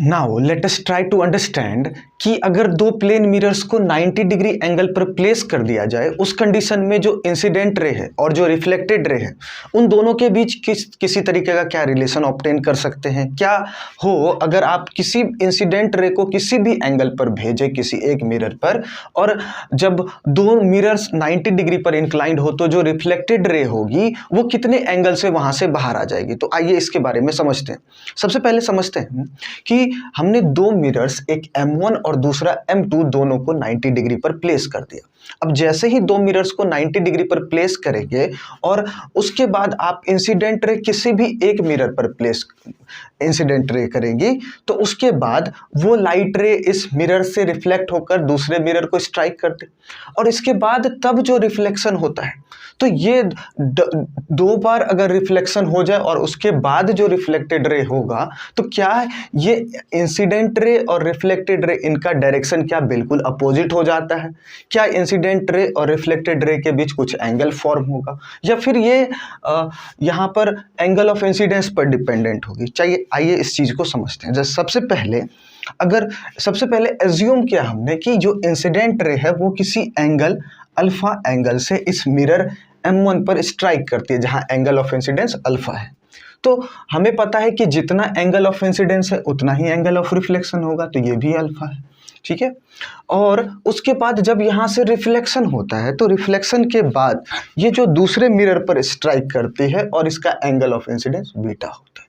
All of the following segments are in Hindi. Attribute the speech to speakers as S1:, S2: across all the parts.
S1: Now let us try to understand कि अगर दो प्लेन मिरर्स को 90 डिग्री एंगल पर प्लेस कर दिया जाए, उस कंडीशन में जो इंसिडेंट रे है और जो रिफ्लेक्टेड रे है उन दोनों के बीच किसी तरीके का क्या रिलेशन ऑब्टेन कर सकते हैं। क्या हो अगर आप किसी इंसिडेंट रे को किसी भी एंगल पर भेजें किसी एक मिरर पर, और जब दो मिरर्स 90 डिग्री पर इंक्लाइंड हो तो जो रिफ्लेक्टेड रे होगी वो कितने एंगल से वहां से बाहर आ जाएगी। तो आइए इसके बारे में समझते हैं। सबसे पहले समझते हैं कि हमने दो मिरर्स, एक M1 और दूसरा M2, दोनों को 90 डिग्री पर प्लेस कर दिया। अब जैसे ही दो मिरर्स को 90 डिग्री पर प्लेस करेंगे और उसके बाद आप इंसिडेंट रे किसी भी एक मिरर पर प्लेस इंसिडेंट रे करेंगी, तो उसके बाद वो लाइट रे इस मिरर से रिफ्लेक्ट होकर दूसरे मिरर को स्ट्राइक करते, और इसके बाद तब जो रिफ्लेक्शन होता है, तो ये दो बार अगर रिफ्लेक्शन हो जाए और उसके बाद जो रिफ्लेक्टेड रे होगा, तो क्या ये इंसिडेंट रे और रिफ्लेक्टेड रे इनका डायरेक्शन क्या बिल्कुल अपोजिट हो जाता है? क्या इंसिडेंट रे और रिफ्लेक्टेड रे के बीच कुछ एंगल फॉर्म होगा, या फिर ये यहाँ पर एंगल ऑफ इंसिडेंस पर डिपेंडेंट होगी? चाहिए आइए इस चीज़ को समझते हैं। जैसे सबसे पहले एज्यूम किया हमने कि जो इंसिडेंट रे है वो किसी एंगल अल्फा एंगल से इस मिरर M1 पर स्ट्राइक करती है, जहां एंगल ऑफ इंसिडेंस अल्फा है। तो हमें पता है कि जितना एंगल ऑफ इंसिडेंस है उतना ही एंगल ऑफ रिफ्लेक्शन होगा, तो ये भी अल्फा है, ठीक है। और उसके बाद जब यहाँ से रिफ्लेक्शन होता है, तो रिफ्लेक्शन के बाद ये जो दूसरे मिरर पर स्ट्राइक करती है और इसका एंगल ऑफ इंसिडेंस बीटा होता है।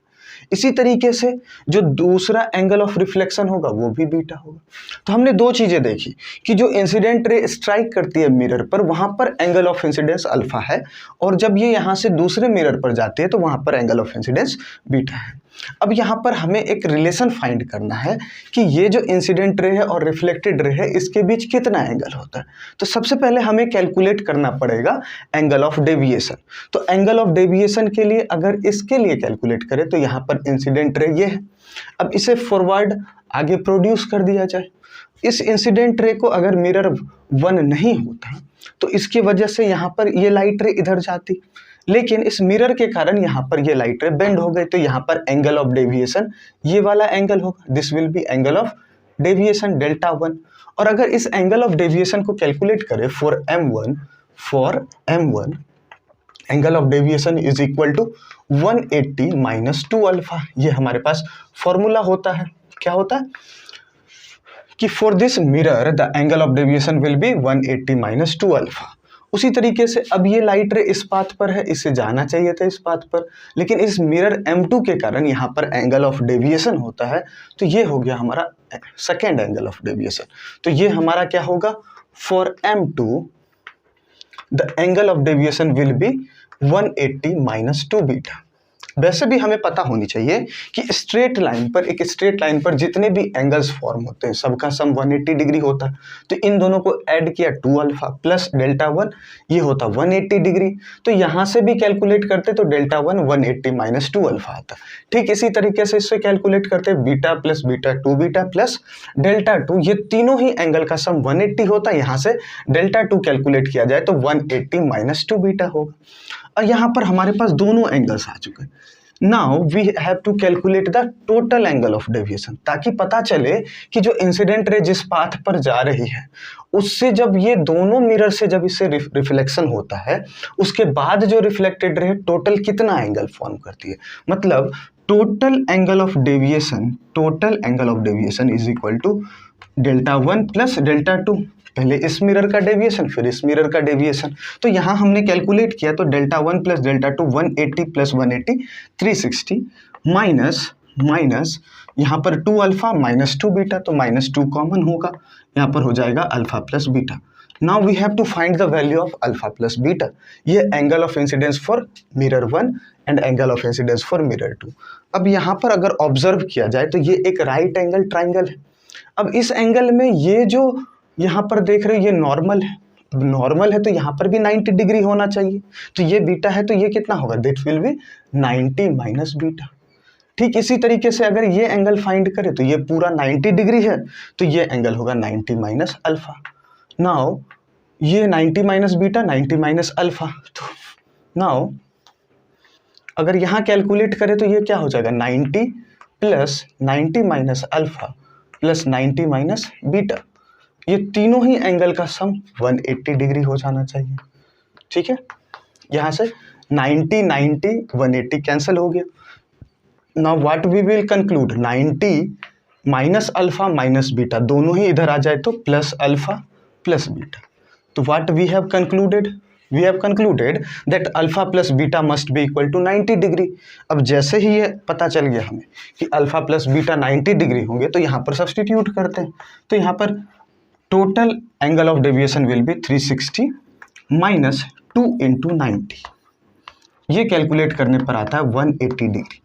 S1: इसी तरीके से जो दूसरा एंगल ऑफ रिफ्लेक्शन होगा वो भी बीटा होगा। तो हमने दो चीजें देखी कि जो इंसिडेंट रे स्ट्राइक करती है मिरर पर, वहां पर एंगल ऑफ इंसिडेंस अल्फा है, और जब ये यहां से दूसरे मिरर पर जाती है तो वहां पर एंगल ऑफ इंसिडेंस बीटा है। अब यहाँ पर हमें एक रिलेशन फाइंड करना है कि ये जो इंसिडेंट रे है और रिफ्लेक्टेड रे है, इसके बीच कितना एंगल होता है। तो सबसे पहले हमें कैलकुलेट करना पड़ेगा एंगल ऑफ डेविएशन। तो एंगल ऑफ डेविएशन के लिए अगर इसके लिए कैलकुलेट करें, तो यहाँ पर इंसिडेंट रे ये है। अब इसे फॉरवर्ड आगे प्रोड्यूस कर दिया जाए। इस इंसिडेंट रे को अगर मिरर 1 नहीं होता तो इसकी वजह से यहाँ पर ये लाइट रे इधर जाती, लेकिन इस मिरर के कारण यहाँ पर ये लाइट रे बेंड हो गई, तो यहाँ पर एंगल ऑफ डेविएशन ये वाला एंगल होगा। This will be angle of deviation delta 1। और अगर इस एंगल ऑफ डेविएशन को कैलकुलेट करें for M1 angle of deviation is equal to 180 minus 2 alpha. ये हमारे पास फॉर्मूला होता है। क्या होता है कि for this mirror the angle of deviation will be 180 minus 2 alpha. उसी तरीके से अब ये लाइट रे इस पाथ पर है, इसे जाना चाहिए था इस पाथ पर, लेकिन इस मिरर M2 के कारण यहाँ पर एंगल ऑफ डेविएशन होता है, तो ये हो गया हमारा सेकेंड एंगल ऑफ डेविएशन। तो ये हमारा क्या होगा, for M2 the angle of deviation will be 180 minus 2 beta. वैसे भी हमें पता होनी चाहिए कि एक स्ट्रेट लाइन पर जितने भी एंगल्स फॉर्म होते हैं सबका सम 180 डिग्री होता है। तो इन दोनों को ऐड किया 2 अल्फा प्लस डेल्टा 1, ये होता 180 डिग्री। तो यहाँ से भी कैलकुलेट करते तो डेल्टा 1 180 माइनस 2 अल्फा आता। ठीक इसी तरीके से इससे कैलकुलेट करते beta plus beta 2 beta plus delta 2, ये तीनों ही एंगल का सम 180 होता है। यहाँ से डेल्टा 2 कैलकुलेट किया जाए तो 180 माइनस 2 बीटा होगा। और यहाँ पर हमारे पास दोनों एंगल्स आ चुके हैं। Now we have to calculate the total angle of deviation, ताकि पता चले कि जो इंसिडेंट रे जिस पाथ पर जा रही है उससे जब ये दोनों मिरर से जब इससे रिफ्लेक्शन होता है, उसके बाद जो रिफ्लेक्टेड रे टोटल कितना एंगल फॉर्म करती है। मतलब total angle of deviation is equal to delta 1 plus delta 2। पहले इस मिरर का डेविएशन फिर इस मिरर का डेविएशन। तो यहाँ हमने कैलकुलेट किया तो delta 1 plus delta 2 180 plus 180 360 minus यहाँ पर 2 अल्फा माइनस 2 बीटा, तो माइनस 2 कॉमन होगा, यहाँ पर हो जाएगा alpha plus beta. Now we have to find the value of alpha plus beta. ये angle of incidence for mirror 1 and angle of incidence for mirror 2। अब यहाँ पर अगर ऑब्जर्व किया जाए तो ये एक राइट एंगल ट्राइंगल है। अब इस एंगल में ये जो यहाँ पर देख रहे हो ये नॉर्मल है। अब नॉर्मल है तो यहाँ पर भी 90 डिग्री होना चाहिए, तो ये बीटा है तो ये कितना होगा, that will B 90 minus beta. ठीक इसी तरीके से अगर ये एंगल फाइंड करें तो ये पूरा 90 डिग्री है, तो ये एंगल होगा 90 माइनस अल्फा। नाउ ये 90 माइनस बीटा 90 माइनस अल्फा। तो नाउ अगर यहाँ कैलकुलेट करें तो ये क्या हो जाएगा 90 plus 90 minus alpha plus 90 minus beta, ये तीनों ही एंगल का सम 180 डिग्री हो जाना चाहिए। ठीक है, यहाँ से 90 90 180 कैंसिल हो गया। Now what we will conclude, 90 minus alpha minus beta दोनों ही इधर आ जाए तो प्लस अल्फा प्लस बीटा। तो what we have concluded, we have concluded that alpha plus beta must be equal to 90 degree. अब जैसे ही ये पता चल गया हमें कि अल्फा प्लस बीटा 90 डिग्री होंगे तो यहाँ पर सब्सटीट्यूट करते हैं। तो यहाँ पर total angle of deviation will be 360 minus 2 into 90, ये कैलकुलेट करने पर आता है 180 degree.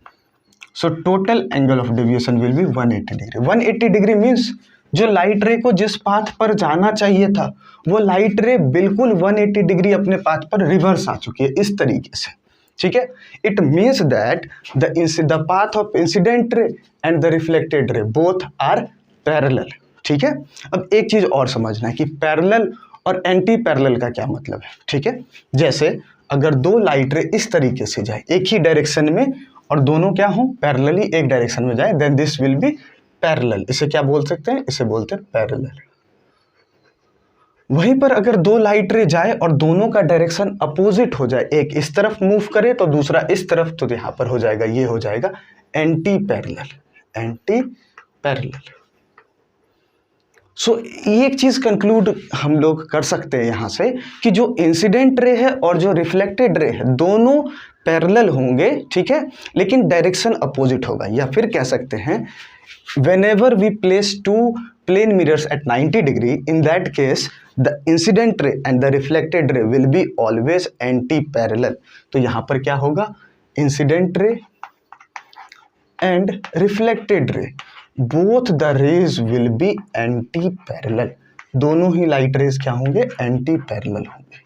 S1: So total angle of deviation will be 180 degree. 180 degree means जो लाइट रे को जिस पाथ पर जाना चाहिए था वो लाइट रे बिल्कुल 180 डिग्री अपने पाथ पर रिवर्स आ चुकी है, इस तरीके से। ठीक है, it means that the path of incident ray and the reflected ray both are parallel. ठीक है, अब एक चीज और समझना है कि पैरेलल और एंटी पैरेलल का क्या मतलब है। ठीक है, जैसे अगर दो लाइट रे इस तरीके से जाए एक ही डायरेक्शन में और दोनों क्या हो, पैरेलली एक डायरेक्शन में जाए, then this will be parallel. इसे क्या बोल सकते हैं, इसे बोलते हैं पैरेलल। वहीं पर अगर दो लाइट रे जाए और दोनों का डायरेक्शन अपोजिट हो जाए, एक इस तरफ मूव करे तो दूसरा इस तरफ, तो यहाँ पर हो जाएगा, ये हो जाएगा एंटी पैरेलल, एंटी पैरेलल। सो ये एक चीज कंक्लूड हम लोग कर सकते हैं यहाँ से कि जो इंसिडेंट रे है और जो रिफ्लेक्टेड रे है दोनों पैरेलल होंगे। ठीक है, लेकिन डायरेक्शन अपोजिट होगा। या फिर कह सकते हैं whenever we place two plane mirrors at 90 degree, in that case the incident ray and the reflected ray will be always anti-parallel। तो यहाँ पर क्या होगा, incident ray and reflected ray both the rays will be anti-parallel। दोनों ही लाइट रेज क्या होंगे, anti-parallel होंगे।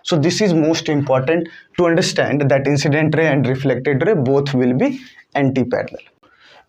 S1: So this is most important to understand that incident ray and reflected ray both will be anti-parallel।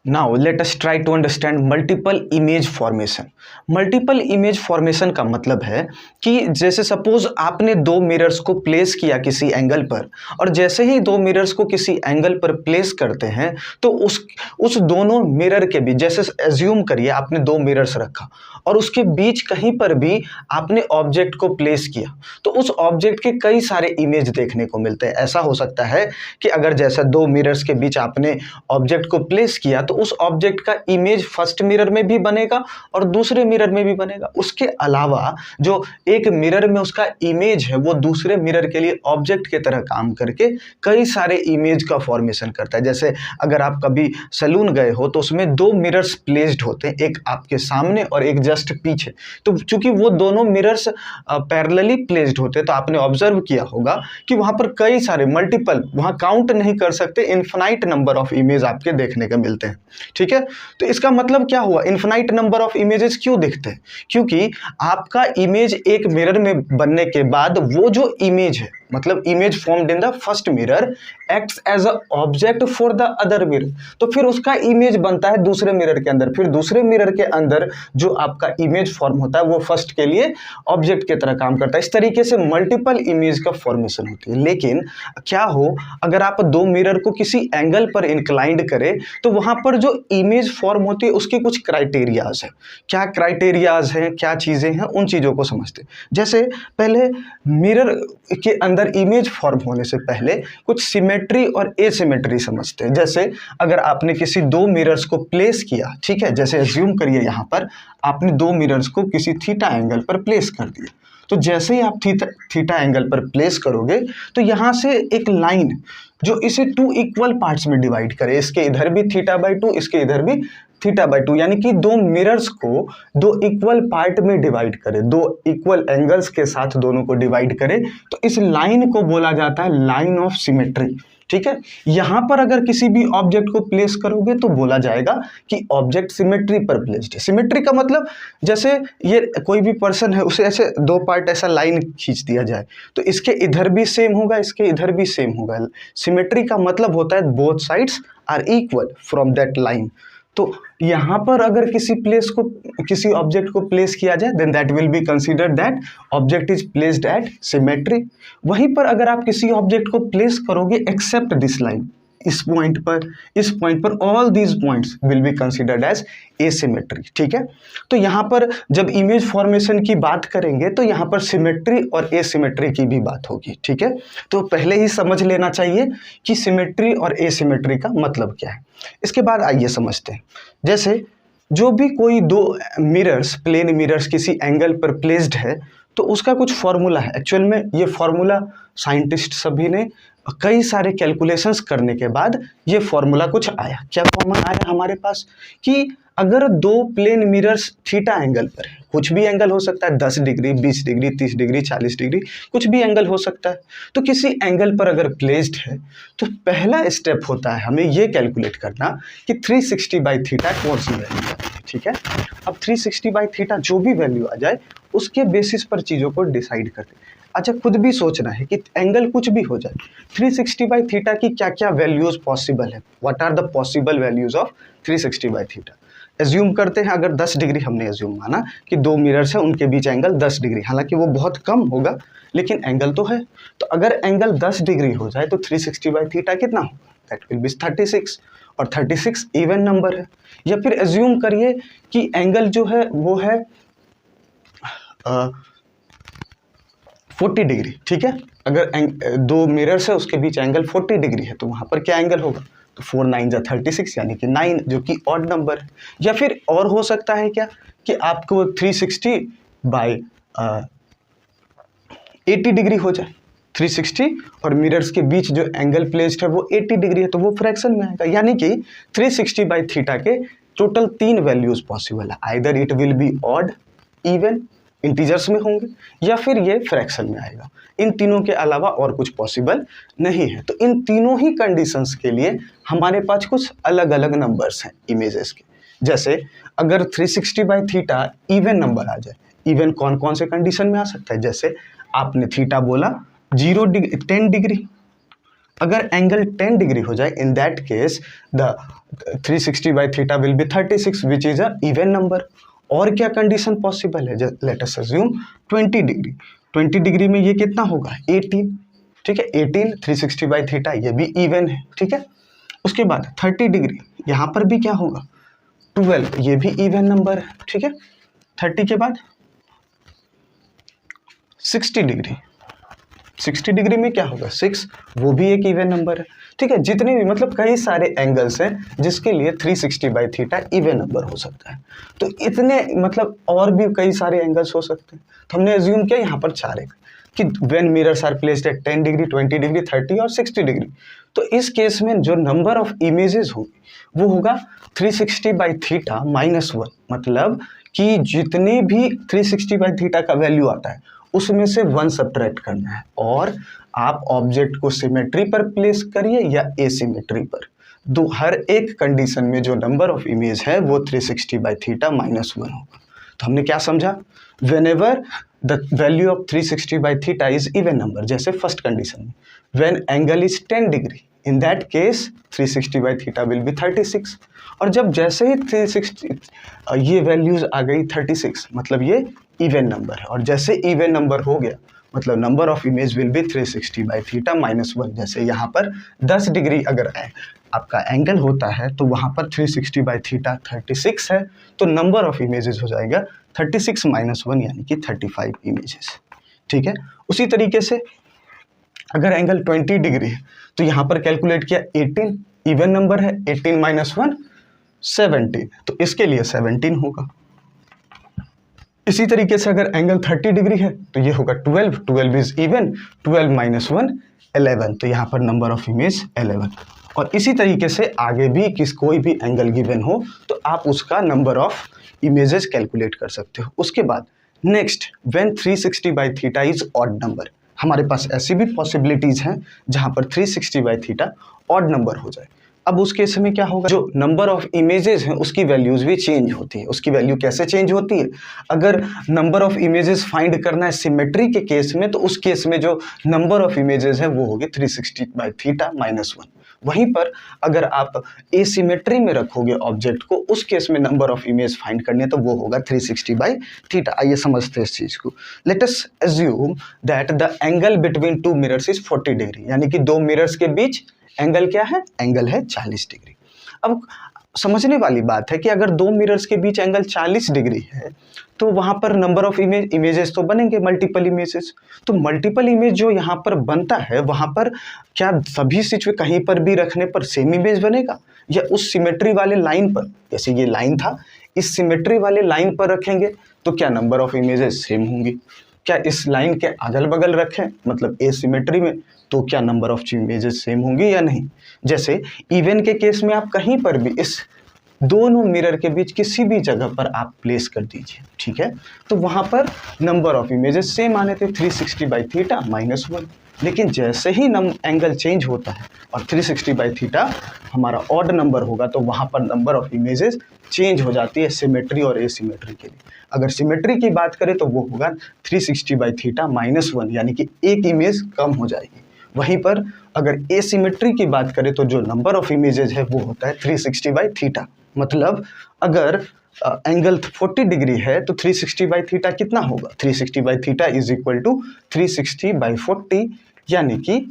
S1: Now let us try to understand multiple image formation। Multiple image formation का मतलब है कि जैसे सपोज आपने दो मिरर्स को प्लेस किया किसी एंगल पर, और जैसे ही दो मिरर्स को किसी एंगल पर प्लेस करते हैं तो उस दोनों मिरर के बीच, जैसे एज्यूम करिए आपने दो मिरर्स रखा और उसके बीच कहीं पर भी आपने ऑब्जेक्ट को प्लेस किया तो उस ऑब्जेक्ट के कई सारे इमेज देखने को मिलते हैं। ऐसा हो सकता है कि अगर जैसा दो मिरर्स के बीच आपने ऑब्जेक्ट को प्लेस किया तो उस ऑब्जेक्ट का इमेज फर्स्ट मिरर में भी बनेगा और दूसरे मिरर में भी बनेगा। उसके अलावा जो एक मिरर में उसका इमेज है वो दूसरे मिरर के लिए ऑब्जेक्ट की तरह काम करके कई सारे इमेज का फॉर्मेशन करता है। जैसे अगर आप कभी सैलून गए हो तो उसमें दो मिरर्स प्लेस्ड होते हैं, एक आपके सामने और एक जस्ट पीछे। तो चूंकि वो दोनों मिरर्स पैरेलली प्लेस्ड होते हैं तो आपने ऑब्जर्व किया होगा कि वहां पर कई सारे मल्टीपल, वहां काउंट नहीं कर सकते, इनफाइनाइट नंबर ऑफ इमेज आपके देखने को मिलते हैं। ठीक है, तो इसका मतलब क्या हुआ, इनफाइनाइट नंबर ऑफ इमेजेस क्यों दिखते हैं, क्योंकि आपका इमेज एक मिरर में बनने के बाद वो जो इमेज है, मतलब image formed in the first mirror acts as a object for the other mirror, तो फिर उसका इमेज बनता है दूसरे मिरर के अंदर, फिर दूसरे मिरर के अंदर जो आपका इमेज फॉर्म होता है वो फर्स्ट के लिए ऑब्जेक्ट की तरह काम करता है। इस तरीके से मल्टीपल इमेज का फॉर्मेशन होती है। लेकिन क्या हो, अगर आप दो मिरर को किसी एंगल पर इंक्लाइंड करें तो वहां पर जो इमेज फॉर्म होती है उसकी कुछ क्राइटेरियाज है। क्या क्राइटेरियाज हैं, क्या चीजें हैं, उन चीजों को समझते हैं। जैसे पहले मिरर के अंदर इमेज फॉर्म होने से पहले कुछ सिमेट्री और एसिमेट्री समझते हैं। जैसे अगर आपने किसी दो मिरर्स को प्लेस किया, ठीक है, जैसे एज्यूम करिए यहाँ पर आपने दो मिरर्स को किसी थीटा एंगल पर प्लेस कर दिया, तो जैसे ही आप थीटा एंगल पर प्लेस करोगे तो यहाँ से एक लाइन जो इसे टू इक्वल पार्ट्स में डिवाइड करे, इसके इधर भी θ/2, इसके इधर भी θ/2, यानी कि दो मिरर्स को दो इक्वल पार्ट में डिवाइड करे, दो इक्वल एंगल्स के साथ दोनों को डिवाइड करे, तो इस लाइन को बोला जाता है लाइन ऑफ सिमेट्री। ठीक है, यहां पर अगर किसी भी ऑब्जेक्ट को प्लेस करोगे तो बोला जाएगा कि ऑब्जेक्ट सिमेट्री पर प्लेस्ड है। सिमेट्री का मतलब जैसे ये कोई भी पर्सन है उसे ऐसे दो पार्ट ऐसा लाइन खींच दिया जाए तो इसके इधर भी सेम होगा, इसके इधर भी सेम होगा। सिमेट्री का मतलब होता है both sides are equal from that line. तो यहाँ पर अगर किसी ऑब्जेक्ट को प्लेस किया जाए then that will be considered that object is placed at symmetry. वहीं पर अगर आप किसी ऑब्जेक्ट को प्लेस करोगे एक्सेप्ट दिस लाइन, इस पॉइंट पर all these points will be considered as asymmetry. ठीक है, तो यहाँ पर जब इमेज फॉर्मेशन की बात करेंगे तो यहाँ पर सिमेट्री और एसिमेट्री की भी बात होगी। ठीक है, तो पहले ही समझ लेना चाहिए कि सिमेट्री और एसिमेट्री का मतलब क्या है। इसके बाद आइए समझते हैं। जैसे जो भी कोई दो मिरर्स, प्लेन मिरर्स किसी एंगल पर प्लेस्ड है तो उसका कुछ फॉर्मूला है। एक्चुअल में ये फॉर्मूला साइंटिस्ट सभी ने कई सारे कैलकुलेशंस करने के बाद ये फॉर्मूला कुछ आया। क्या फॉर्मूला आया हमारे पास कि अगर दो प्लेन मिरर्स थीटा एंगल पर है, कुछ भी एंगल हो सकता है, 10 डिग्री, 20 डिग्री, 30 डिग्री, 40 डिग्री, कुछ भी एंगल हो सकता है, तो किसी एंगल पर अगर प्लेस्ड है तो पहला स्टेप होता है हमें ये कैलकुलेट करना कि 360 बाई थीटा कौन सी वैल्यू है। ठीक है, अब 360 बाई थीटा जो भी वैल्यू आ जाए उसके बेसिस पर चीज़ों को डिसाइड करते हैं। अच्छा, खुद भी सोचना है कि एंगल कुछ भी हो जाए, 360 बाई थीटा की क्या क्या वैल्यूज़ पॉसिबल है, what are the possible values of 360 by theta. Assume करते हैं, अगर 10 डिग्री हमने एज्यूम माना कि दो मिरर्स हैं, उनके बीच एंगल 10 डिग्री, हालांकि वो बहुत कम होगा लेकिन एंगल तो है। तो अगर एंगल 10 डिग्री हो जाए तो 360 बाई थीटा कितना होगा, दैट विल बी 36, और 36 इवन नंबर है। या फिर एज्यूम करिए कि एंगल जो है वो है 40 डिग्री। ठीक है, अगर दो मिरर्स है उसके बीच एंगल 40 डिग्री है तो वहाँ पर क्या एंगल होगा, तो 4 9 जा 36 यानी कि 9, जो कि ऑड नंबर है। या फिर और हो सकता है क्या कि आपको 360 बाई 80 डिग्री हो जाए, 360 और मिरर्स के बीच जो एंगल प्लेस्ड है वो 80 डिग्री है तो वो फ्रैक्शन में आएगा। यानी कि 360 बाई थीटा के टोटल 3 वैल्यूज पॉसिबल है, either it will be odd, even, integers में होंगे, या फिर ये फ्रैक्शन में आएगा। इन तीनों के अलावा और कुछ पॉसिबल नहीं है। तो इन तीनों ही कंडीशंस के लिए हमारे पास कुछ अलग अलग नंबर्स हैं इमेजेस के। जैसे अगर 360 बाई थीटा इवन नंबर आ जाए, इवन कौन कौन से कंडीशन में आ सकता है, जैसे आपने थीटा बोला 0 डिग्री 10 डिग्री, अगर एंगल 10 डिग्री हो जाए in that case the 360 by theta will be 36 which is a even number. और क्या कंडीशन पॉसिबल है, let us assume 20 degree, 20 degree में ये कितना होगा 18। ठीक है, 18 360 बाई थीटा ये भी इवन है। ठीक है, उसके बाद 30 डिग्री, यहाँ पर भी क्या होगा 12, ये भी इवन नंबर है। ठीक है, 30 के बाद 60 डिग्री, 60 डिग्री में क्या होगा 6, वो भी एक इवन नंबर है। ठीक है, जितने भी मतलब कई सारे एंगल्स हैं जिसके लिए 360 बाई थीटा इवन नंबर हो सकता है। तो इतने मतलब और भी कई सारे एंगल्स हो सकते हैं। तो हमने एज्यूम किया यहाँ पर 4 है कि when mirrors are placed at 10 degree, 20 degree, 30 और 60 डिग्री। तो इस केस में जो नंबर ऑफ इमेजेस होगी वो होगा 360 बाई थीटा -1, मतलब कि जितने भी 360 बाई थीटा का वैल्यू आता है उसमें से 1 सब्ट्रैक्ट करना है, और आप ऑब्जेक्ट को सिमेट्री पर प्लेस करिए या एसिमेट्री पर, दो हर एक कंडीशन में जो नंबर ऑफ इमेज है वो 360 बाई थीटा -1 होगा। तो हमने क्या समझा, whenever the value of 360 by theta is even number, जैसे फर्स्ट कंडीशन में when angle is 10 degree, in that case 360 by theta will be 36। और जब जैसे ही 360 ये वैल्यूज आ गई 36, मतलब ये इवन नंबर है, और जैसे इवन नंबर हो गया मतलब number of image will B 360 by theta -1। जैसे यहाँ पर 10 डिग्री अगर आपका एंगल होता है तो वहाँ पर 360 बाई थीटा 36 है, तो नंबर ऑफ इमेजेस हो जाएगा 36 -1 यानी कि 35 इमेजेस। ठीक है, उसी तरीके से अगर एंगल 20 डिग्री है तो यहाँ पर कैलकुलेट किया 18, इवन नंबर है, 18 -1 17, तो इसके लिए 17 होगा। इसी तरीके से अगर एंगल 30 डिग्री है तो ये होगा 12, 12 इज इवन, 12 -1 11, तो यहाँ पर नंबर ऑफ इमेज 11। और इसी तरीके से आगे भी कोई भी एंगल गिवन हो तो आप उसका नंबर ऑफ इमेजेस कैलकुलेट कर सकते हो। उसके बाद next, when 360 by theta is odd number, हमारे पास ऐसी भी पॉसिबिलिटीज़ हैं जहाँ पर 360 बाई थीटा ऑड नंबर हो जाए। अब उस केस में क्या होगा, जो नंबर ऑफ इमेजेस हैं उसकी वैल्यूज़ भी चेंज होती है। उसकी वैल्यू कैसे चेंज होती है, अगर नंबर ऑफ इमेजेस फाइंड करना है सिमेट्री के केस में तो उस केस में जो नंबर ऑफ इमेजेस है वो होगी 360 बाई थीटा -1। वहीं पर अगर आप एसिमेट्री में रखोगे ऑब्जेक्ट को, उस केस में नंबर ऑफ इमेज फाइंड करने तो वो होगा 360 बाई थीटा। आइए समझते हैं इस चीज़ को। Let us assume that the angle between 2 mirrors is 40 degree, यानी कि दो मिरर्स के बीच एंगल क्या है, एंगल है 40 डिग्री। अब समझने वाली बात है कि अगर दो मिरर्स के बीच एंगल 40 डिग्री है तो वहाँ पर नंबर ऑफ इमेजेस तो बनेंगे, मल्टीपल इमेजेस। तो मल्टीपल इमेज जो यहाँ पर बनता है वहाँ पर क्या सभी सिचुएशन कहीं पर भी रखने पर सेम इमेज बनेगा, या उस सिमेट्री वाले लाइन पर, जैसे ये लाइन था, इस सिमेट्री वाले लाइन पर रखेंगे तो क्या नंबर ऑफ इमेजेस सेम होंगी। क्या इस लाइन के अगल बगल रखें मतलब ए सिमेट्री में तो क्या नंबर ऑफ इमेजेस सेम होंगी या नहीं। जैसे इवन के केस में आप कहीं पर भी इस दोनों मिरर के बीच किसी भी जगह पर आप प्लेस कर दीजिए, ठीक है, तो वहाँ पर नंबर ऑफ इमेजेस सेम आने थे 360 बाई थीटा -1। लेकिन जैसे ही एंगल चेंज होता है और 360 बाई थीटा हमारा ऑड नंबर होगा तो वहाँ पर नंबर ऑफ इमेजेस चेंज हो जाती है सिमेट्री और एसिमेट्री के लिए। अगर सिमेट्री की बात करें तो वो होगा 360 बाई थीटा -1, यानी कि एक इमेज कम हो जाएगी। वहीं पर अगर एसिमेट्री की बात करें तो जो नंबर ऑफ इमेजेस है वो होता है 360 बाई थीटा। मतलब अगर एंगल 40 डिग्री है तो 360 बाई थीटा कितना होगा, 360 by theta is equal to 360 by 40, यानी कि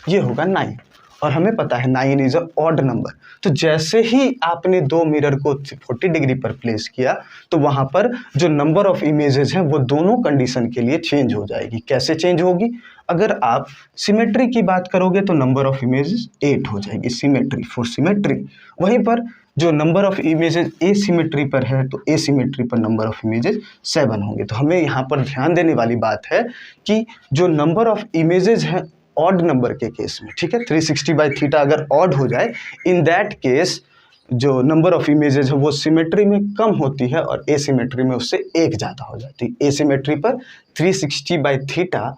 S1: ये होगा 9। और हमें पता है 9 इज अ ऑड नंबर। तो जैसे ही आपने दो मिरर को 40 डिग्री पर प्लेस किया तो वहाँ पर जो नंबर ऑफ इमेजेस हैं वो दोनों कंडीशन के लिए चेंज हो जाएगी। कैसे चेंज होगी, अगर आप सिमेट्री की बात करोगे तो नंबर ऑफ इमेजेस 8 हो जाएगी, सिमेट्री फॉर सिमेट्री। वहीं पर जो नंबर ऑफ इमेजेस एसिमेट्री पर है तो एसिमेट्री पर नंबर ऑफ इमेजेस 7 होंगे। तो हमें यहाँ पर ध्यान देने वाली बात है कि जो नंबर ऑफ इमेजेस हैं ऑड नंबर के केस में, ठीक है, 360 बाई थीटा अगर ऑड हो जाए, इन दैट केस जो नंबर ऑफ इमेजेस है वो सिमेट्री में कम होती है और एसिमेट्री में उससे एक ज़्यादा हो जाती है। एसिमेट्री पर 360 बाई थीटा,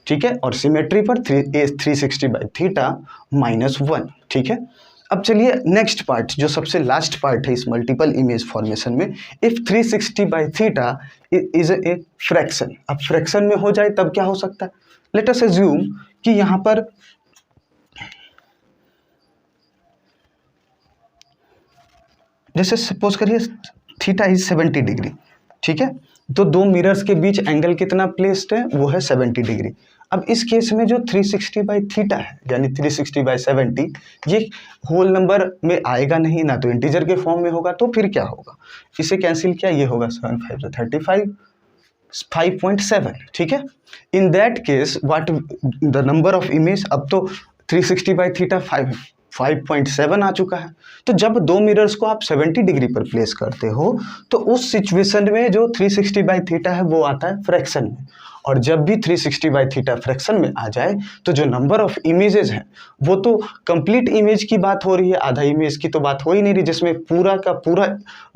S1: ठीक है, और सिमेट्री पर 360 बाई थीटा -1, ठीक है। अब चलिए नेक्स्ट पार्ट, जो सबसे लास्ट पार्ट है इस मल्टीपल इमेज फॉर्मेशन में, if 360 by theta is a fraction. अब फ्रैक्शन में हो जाए तब क्या हो सकता है, लेट अस अज्यूम कि यहाँ पर जैसे सपोज करिए थीटा इज 70 डिग्री, ठीक है, तो दो मिरर्स के बीच एंगल कितना प्लेस्ड है, वो है 70 डिग्री। अब इस केस में जो 360 बाई थीटा है यानी 360 बाई 70, ये होल नंबर में आएगा नहीं, ना तो इंटीजर के फॉर्म में होगा, तो फिर क्या होगा, इसे कैंसिल किया, ये होगा 7 5 35 5.7, ठीक है। In that case what the number of image, अब तो 360 बाई थीटा 5.7 आ चुका है। तो जब दो मिरर्स को आप 70 डिग्री पर प्लेस करते हो तो उस सिचुएशन में जो 360 बाई थीटा है वो आता है फ्रैक्शन में, और जब भी 360 बाई थीटा फ्रैक्शन में आ जाए तो जो नंबर ऑफ इमेजेस हैं वो तो कंप्लीट इमेज की बात हो रही है, आधा इमेज की तो बात हो ही नहीं रही, जिसमें पूरा का पूरा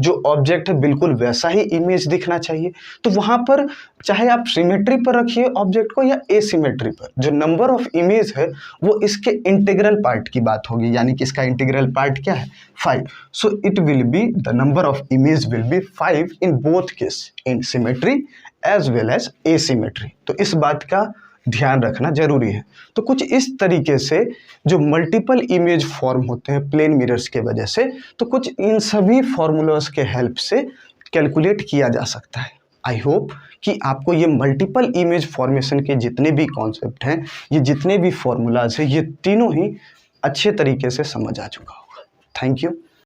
S1: जो ऑब्जेक्ट है बिल्कुल वैसा ही इमेज दिखना चाहिए। तो वहाँ पर चाहे आप सिमेट्री पर रखिए ऑब्जेक्ट को या एसिमेट्री पर, जो नंबर ऑफ इमेज है वो इसके इंटीग्रल पार्ट की बात होगी, यानी कि इसका इंटीग्रल पार्ट क्या है, 5। So it will be the number of image will be 5 in both case, in symmetry as well as asymmetry. तो इस बात का ध्यान रखना जरूरी है। तो कुछ इस तरीके से जो मल्टीपल इमेज फॉर्म होते हैं प्लेन मिरर्स के वजह से, तो कुछ इन सभी फॉर्मूलाज के हेल्प से कैलकुलेट किया जा सकता है। आई होप कि आपको ये मल्टीपल इमेज फॉर्मेशन के जितने भी कॉन्सेप्ट हैं, ये जितने भी फॉर्मूलाज हैं, ये तीनों ही अच्छे तरीके से समझ आ चुका होगा। Thank you.